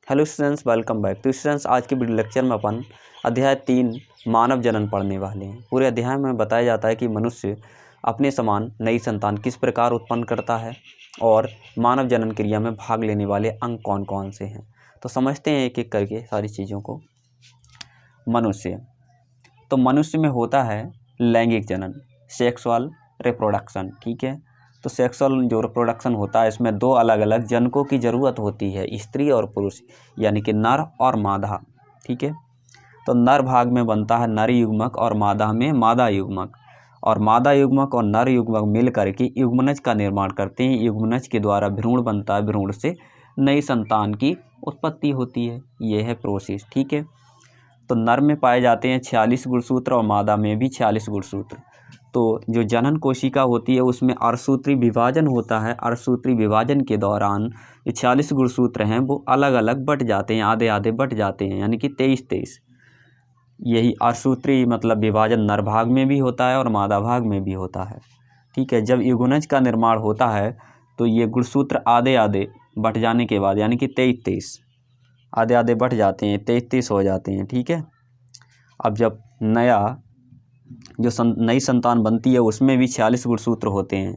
Hello students, welcome back. तो students, आज के वीडियो लेक्चर में अपन अध्याय 3 मानव जनन पढ़ने वाले हैं। पूरे अध्याय में बताया जाता है कि मनुष्य अपने समान नई संतान किस प्रकार उत्पन्न करता है और मानव जनन क्रिया में भाग लेने वाले अंग कौन कौन से हैं। तो समझते हैं एक एक करके सारी चीज़ों को। मनुष्य में होता है लैंगिक जनन, सेक्सुअल रिप्रोडक्शन। ठीक है, तो सेक्सुअल जो रिप्रोडक्शन होता है इसमें दो अलग अलग जनकों की ज़रूरत होती है, स्त्री और पुरुष, यानी कि नर और मादा। ठीक है, तो नर भाग में बनता है नर युग्मक और मादा में मादा युग्मक, और मादा युग्मक और नर युग्मक मिल करके युग्मनज का निर्माण करते हैं। युग्मनज के द्वारा भ्रूण बनता है, भ्रूण से नई संतान की उत्पत्ति होती है। ये है प्रोसेस। ठीक है, तो नर में पाए जाते हैं 46 गुणसूत्र और मादा में भी 46 गुणसूत्र। तो जो जनन कोशिका होती है उसमें अर्धसूत्री विभाजन होता है। अर्धसूत्री विभाजन के दौरान ये 46 गुणसूत्र हैं वो अलग अलग बट जाते हैं, आधे आधे बट जाते हैं, यानी कि 23-23। यही अर्धसूत्री मतलब विभाजन नर भाग में भी होता है और मादा भाग में भी होता है। ठीक है, जब युग्मनज का निर्माण होता है तो ये गुणसूत्र आधे आधे बट जाने के बाद, यानी कि 23-23 आधे आधे बट जाते हैं, 23-23 हो जाते हैं। ठीक है, अब जब नई संतान बनती है उसमें भी 46 गुणसूत्र होते हैं,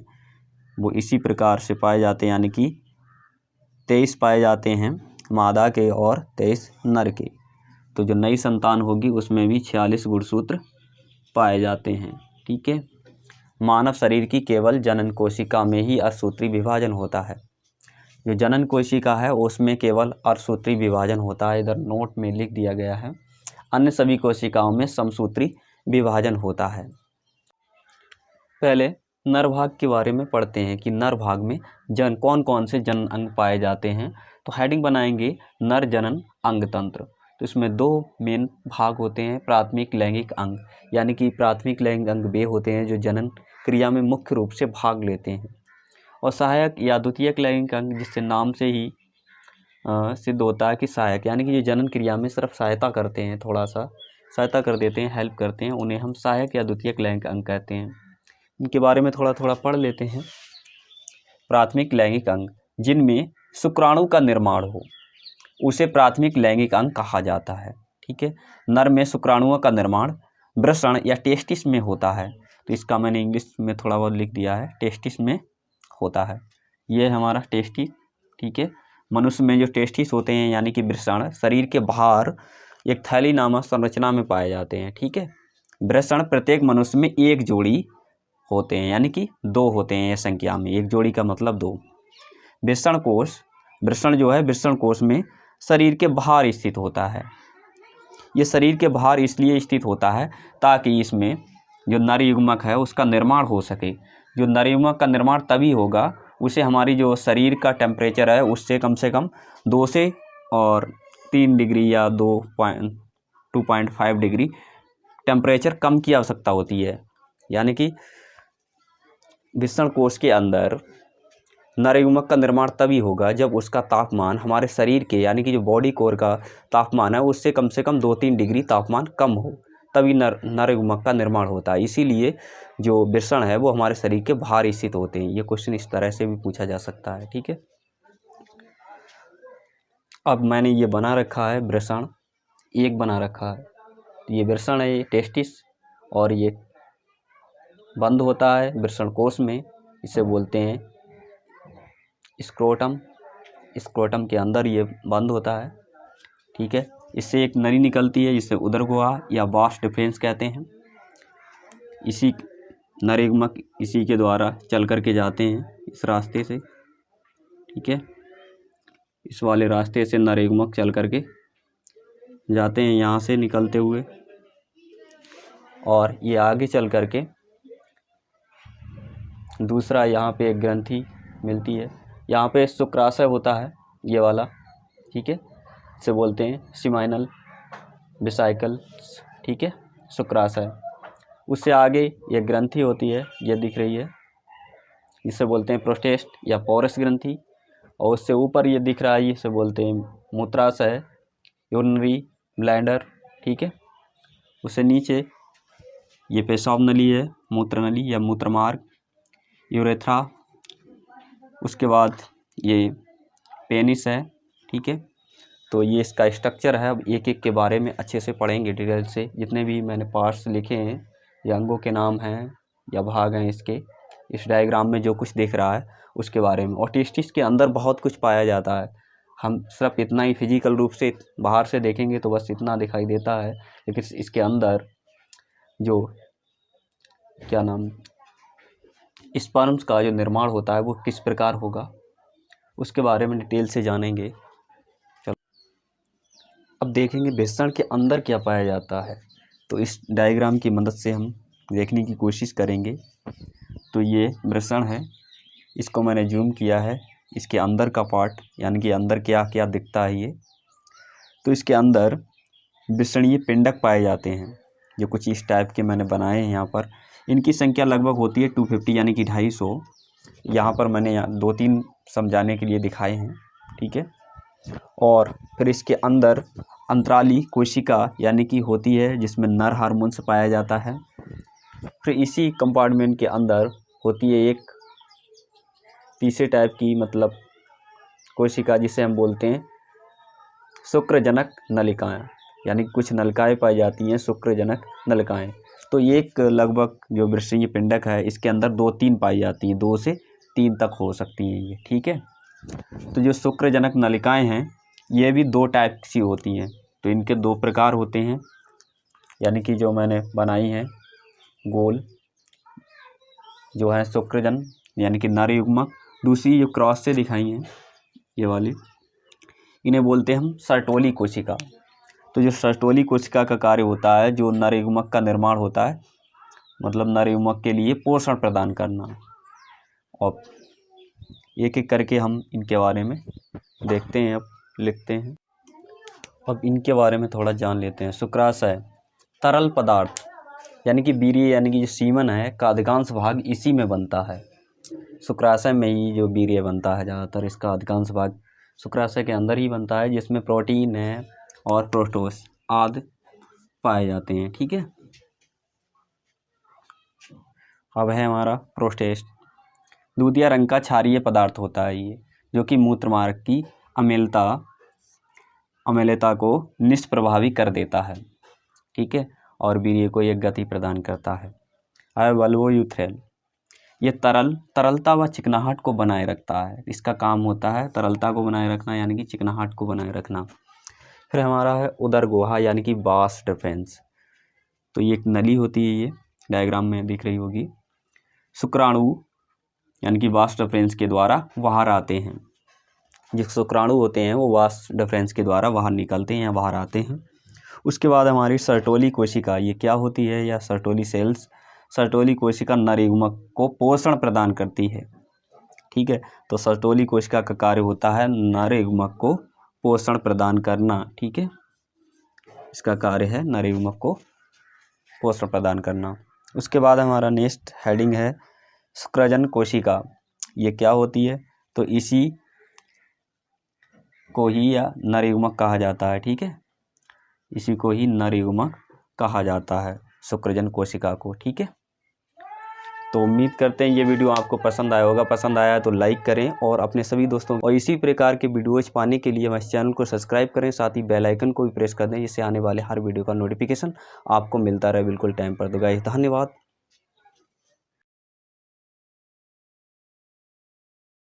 वो इसी प्रकार से पाए जाते हैं, यानी कि 23 पाए जाते हैं मादा के और 23 नर के। तो जो नई संतान होगी उसमें भी 46 गुणसूत्र पाए जाते हैं। ठीक है, मानव शरीर की केवल जनन कोशिका में ही अर्धसूत्री विभाजन होता है। जो जनन कोशिका है उसमें केवल अर्धसूत्री विभाजन होता है, इधर नोट में लिख दिया गया है। अन्य सभी कोशिकाओं में समसूत्री विभाजन होता है। पहले नर भाग के बारे में पढ़ते हैं कि नर भाग में कौन कौन से जनन अंग पाए जाते हैं। तो हेडिंग बनाएंगे नर जनन अंग तंत्र। तो इसमें दो मेन भाग होते हैं, प्राथमिक लैंगिक अंग, यानी कि प्राथमिक लैंगिक अंग वे होते हैं जो जनन क्रिया में मुख्य रूप से भाग लेते हैं, और सहायक या द्वितीयक लैंगिक अंग, जिससे नाम से ही सिद्ध होता है कि सहायक, यानी कि ये जनन क्रिया में सिर्फ सहायता करते हैं, थोड़ा सा सहायता कर देते हैं, हेल्प करते हैं, उन्हें हम सहायक या द्वितीयक लैंगिक अंग कहते हैं। इनके बारे में थोड़ा थोड़ा पढ़ लेते हैं। प्राथमिक लैंगिक अंग, जिनमें शुक्राणु का निर्माण हो उसे प्राथमिक लैंगिक अंग कहा जाता है। ठीक है, नर में शुक्राणुओं का निर्माण वृषण या टेस्टिस में होता है। तो इसका मैंने इंग्लिश में थोड़ा बहुत लिख दिया है, टेस्टिस में होता है। ये हमारा टेस्टिस। ठीक है, मनुष्य में जो टेस्टिस होते हैं यानी कि वृषण शरीर के बाहर एक थैली नामक संरचना में पाए जाते हैं। ठीक है, वृषण प्रत्येक मनुष्य में एक जोड़ी होते हैं, यानी कि 2 होते हैं, ये संख्या में एक जोड़ी का मतलब 2। वृषण कोश, वृषण जो है वृषण कोश में शरीर के बाहर स्थित होता है। ये शरीर के बाहर इसलिए स्थित होता है ताकि इसमें जो नर युग्मक है उसका निर्माण हो सके। जो नर युग्मक का निर्माण तभी होगा उसे हमारी जो शरीर का टेम्परेचर है उससे कम 2 से और 3 डिग्री या 2.5 डिग्री टेम्परेचर कम की आवश्यकता होती है। यानी कि वृषण कोश के अंदर नर युग्मक का निर्माण तभी होगा जब उसका तापमान हमारे शरीर के, यानी कि जो बॉडी कोर का तापमान है उससे कम 2-3 डिग्री तापमान कम हो, तभी नर युग्मक का निर्माण होता है। इसीलिए जो वृषण है वो हमारे शरीर के बाहर स्थित होते हैं। ये क्वेश्चन इस तरह से भी पूछा जा सकता है। ठीक है, अब मैंने ये बना रखा है, वृषण एक बना रखा है। ये वृषण है, ये टेस्टिस, और ये बंद होता है वृषण कोश में, इसे बोलते हैं स्क्रोटम। स्क्रोटम के अंदर ये बंद होता है। ठीक है, इससे एक नली निकलती है जिसे उदर गुहा या वास डिफरेंस कहते हैं। इसी नर युग्मक इसी के द्वारा चल करके जाते हैं इस रास्ते से। ठीक है, इस वाले रास्ते से नर युग्मक चल करके जाते हैं यहाँ से निकलते हुए, और ये आगे चल करके दूसरा यहाँ पे एक ग्रंथि मिलती है, यहाँ पे शुक्राशय होता है ये वाला। ठीक है, इसे बोलते हैं सिमाइनल वेसिकल। ठीक है, शुक्राशय। उससे आगे ये ग्रंथि होती है, ये दिख रही है, इसे बोलते हैं प्रोस्टेट या पोरस ग्रंथि। और उससे ऊपर ये दिख रहा है, इसे बोलते हैं मूत्राशय, यूरिनरी ब्लैडर। ठीक है, उससे नीचे ये पेशाब नली है, मूत्र नली या मूत्रमार्ग, यूरेथ्रा। उसके बाद ये पेनिस है। ठीक है, तो ये इसका स्ट्रक्चर है। अब एक एक के बारे में अच्छे से पढ़ेंगे डिटेल से। जितने भी मैंने पार्ट्स लिखे हैं या अंगों के नाम हैं या भाग हैं इसके, इस डायग्राम में जो कुछ दिख रहा है उसके बारे में। और टेस्टिस के अंदर बहुत कुछ पाया जाता है। हम सिर्फ इतना ही फिजिकल रूप से बाहर से देखेंगे तो बस इतना दिखाई देता है, लेकिन इसके अंदर जो क्या नाम स्पर्म्स का जो निर्माण होता है वो किस प्रकार होगा उसके बारे में डिटेल से जानेंगे। चलो अब देखेंगे वृषण के अंदर क्या पाया जाता है। तो इस डायग्राम की मदद से हम देखने की कोशिश करेंगे। तो ये वृषण है, इसको मैंने जूम किया है। इसके अंदर का पार्ट यानी कि अंदर क्या क्या दिखता है ये। तो इसके अंदर वृषणीय पिंडक पाए जाते हैं, जो कुछ इस टाइप के मैंने बनाए हैं यहाँ पर। इनकी संख्या लगभग होती है 250 यानी कि 250। यहाँ पर मैंने 2-3 समझाने के लिए दिखाए हैं, ठीक है। और फिर इसके अंदर अंतराली कोशिका यानी कि होती है, जिसमें नर हार्मोन्स पाया जाता है। फिर इसी कंपार्टमेंट के अंदर होती है एक तीसरे टाइप की मतलब कोशिका, जिसे हम बोलते हैं शुक्रजनक नलिकाएं, यानी कुछ नलिकाएं पाई जाती हैं, शुक्रजनक नलिकाएं। तो एक लगभग जो वृषणीय पिंडक है इसके अंदर 2-3 पाई जाती हैं, 2 से 3 तक हो सकती हैं ये, ठीक है। तो जो शुक्रजनक नलिकाएं हैं ये भी 2 टाइप की होती हैं। तो इनके 2 प्रकार होते हैं, यानी कि जो मैंने बनाई हैं गोल जो है शुक्रजन यानी कि नर युग्मक। दूसरी जो क्रॉस से दिखाई हैं ये वाली, इन्हें बोलते हैं हम सर्टोली कोशिका। तो जो सर्टोली कोशिका का कार्य होता है, जो नर युग्मक का निर्माण होता है, मतलब नर युग्मक के लिए पोषण प्रदान करना। और एक एक करके हम इनके बारे में देखते हैं, अब लिखते हैं। अब इनके बारे में थोड़ा जान लेते हैं। शुक्राशय तरल पदार्थ यानी कि वीर्य यानी कि जो सीमन है का अधिकांश भाग इसी में बनता है। शुक्राशय में ही जो वीर्य बनता है ज़्यादातर, इसका अधिकांश भाग शुक्राशय के अंदर ही बनता है, जिसमें प्रोटीन है और प्रोटोस आदि पाए जाते हैं, ठीक है। अब है हमारा प्रोस्टेट। दूधिया रंग का क्षारीय पदार्थ होता है ये, जो कि मूत्रमार्ग की अम्लता को निष्प्रभावी कर देता है, ठीक है, और वीर्य को एक गति प्रदान करता है। वल्वोयूथ्रेल ये तरलता व चिकनाहट को बनाए रखता है। इसका काम होता है तरलता को बनाए रखना यानी कि चिकनाहट को बनाए रखना। फिर हमारा है उदर गुहा यानी कि वास डिफरेंस। तो ये एक नली होती है, ये डायग्राम में दिख रही होगी। शुक्राणु यानी कि वास डिफरेंस के द्वारा बाहर आते हैं। जो शुक्राणु होते हैं वो वास डिफरेंस के द्वारा बाहर निकलते हैं या बाहर आते हैं। उसके बाद हमारी सर्टोली कोशिका, ये क्या होती है, या सर्टोली सेल्स। सर्टोली कोशिका नर युग्मक को पोषण प्रदान करती है, ठीक है। तो सर्टोली कोशिका का कार्य होता है नर युग्मक को पोषण प्रदान करना, ठीक है। इसका कार्य है नर युग्मक को पोषण प्रदान करना। उसके बाद हमारा नेक्स्ट हेडिंग है शुक्रजन कोशिका। ये क्या होती है, तो इसी को ही या नर युग्मक कहा जाता है, ठीक है। इसी को ही नर युग्मक कहा जाता है, शुक्रजन कोशिका को, ठीक है। तो उम्मीद करते हैं ये वीडियो आपको पसंद आया होगा। पसंद आया तो लाइक करें और अपने सभी दोस्तों और इसी प्रकार के वीडियोज पाने के लिए हमारे चैनल को सब्सक्राइब करें, साथ ही बेल आइकन को भी प्रेस कर दें, जिससे आने वाले हर वीडियो का नोटिफिकेशन आपको मिलता रहे बिल्कुल टाइम पर। तो गाइस धन्यवाद।